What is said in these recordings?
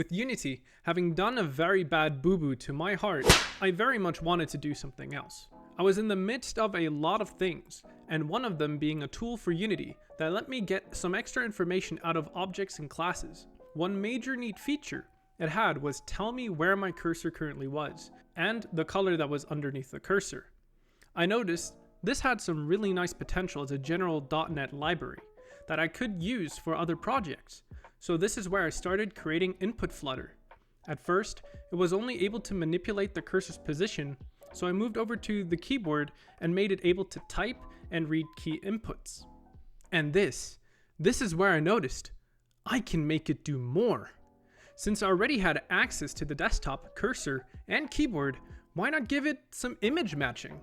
With Unity having done a very bad boo-boo to my heart, I very much wanted to do something else. I was in the midst of a lot of things, and one of them being a tool for Unity that let me get some extra information out of objects and classes. One major neat feature it had was tell me where my cursor currently was, and the color that was underneath the cursor. I noticed this had some really nice potential as a general .NET library that I could use for other projects. So this is where I started creating input flutter. At first, it was only able to manipulate the cursor's position, so I moved over to the keyboard and made it able to type and read key inputs. And this is where I noticed I can make it do more. Since I already had access to the desktop, cursor, and keyboard, why not give it some image matching?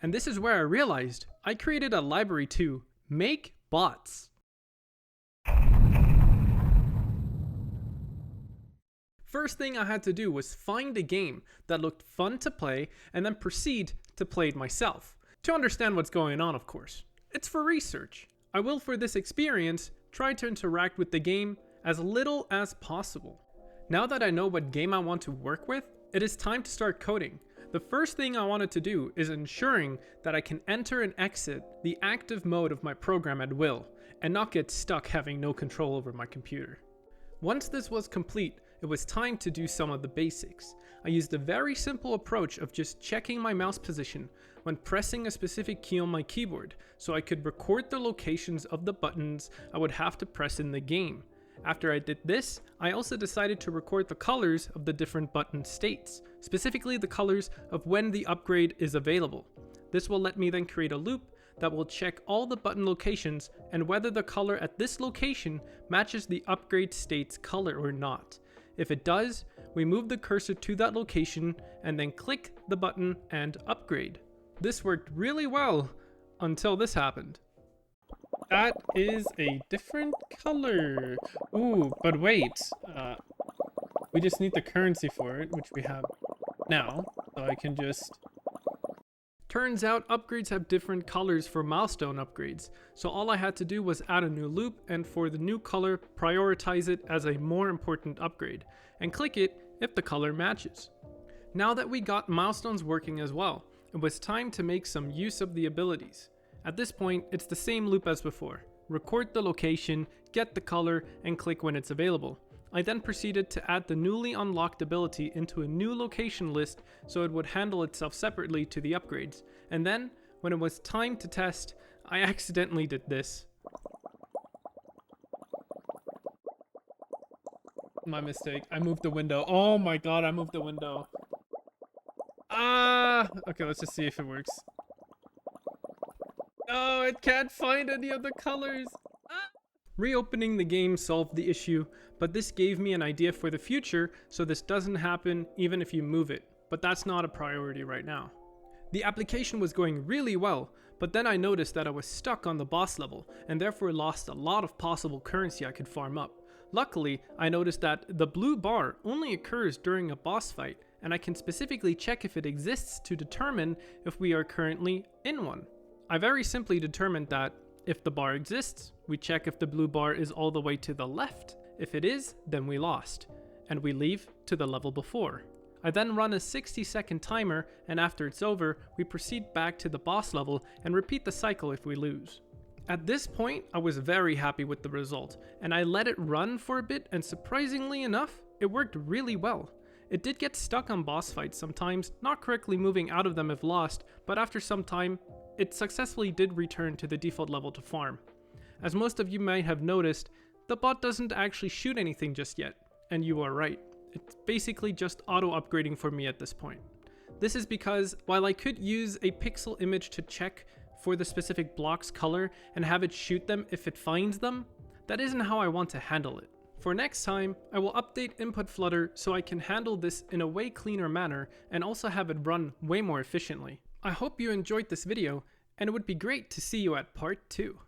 And this is where I realized I created a library to make bots. First thing I had to do was find a game that looked fun to play and then proceed to play it myself. To understand what's going on, of course. It's for research. I will, for this experience, try to interact with the game as little as possible. Now that I know what game I want to work with, it is time to start coding. The first thing I wanted to do is ensuring that I can enter and exit the active mode of my program at will and not get stuck having no control over my computer. Once this was complete, it was time to do some of the basics. I used a very simple approach of just checking my mouse position when pressing a specific key on my keyboard, so I could record the locations of the buttons I would have to press in the game. After I did this, I also decided to record the colors of the different button states, specifically the colors of when the upgrade is available. This will let me then create a loop that will check all the button locations and whether the color at this location matches the upgrade state's color or not. If it does, we move the cursor to that location and then click the button and upgrade. This worked really well until this happened. That is a different color. Ooh, but wait. We just need the currency for it, which we have now. So I can just... Turns out upgrades have different colors for milestone upgrades, so all I had to do was add a new loop and for the new color prioritize it as a more important upgrade, and click it if the color matches. Now that we got milestones working as well, it was time to make some use of the abilities. At this point, it's the same loop as before. Record the location, get the color, and click when it's available. I then proceeded to add the newly unlocked ability into a new location list so it would handle itself separately to the upgrades. And then, when it was time to test, I accidentally did this. My mistake. I moved the window. Oh my god, I moved the window. Okay, let's just see if it works. Oh, it can't find any of the colors. Reopening the game solved the issue, but this gave me an idea for the future so this doesn't happen even if you move it, but that's not a priority right now. The application was going really well, but then I noticed that I was stuck on the boss level and therefore lost a lot of possible currency I could farm up. Luckily, I noticed that the blue bar only occurs during a boss fight, and I can specifically check if it exists to determine if we are currently in one. I very simply determined that if the bar exists, we check if the blue bar is all the way to the left. If it is, then we lost, and we leave to the level before. I then run a 60-second timer, and after it's over, we proceed back to the boss level and repeat the cycle if we lose. At this point, I was very happy with the result, and I let it run for a bit, and surprisingly enough, it worked really well. It did get stuck on boss fights sometimes, not correctly moving out of them if lost, but after some time, it successfully did return to the default level to farm. As most of you might have noticed, the bot doesn't actually shoot anything just yet, and you are right. It's basically just auto-upgrading for me at this point. This is because while I could use a pixel image to check for the specific block's color and have it shoot them if it finds them, that isn't how I want to handle it. For next time, I will update input flutter so I can handle this in a way cleaner manner and also have it run way more efficiently. I hope you enjoyed this video, and it would be great to see you at part 2.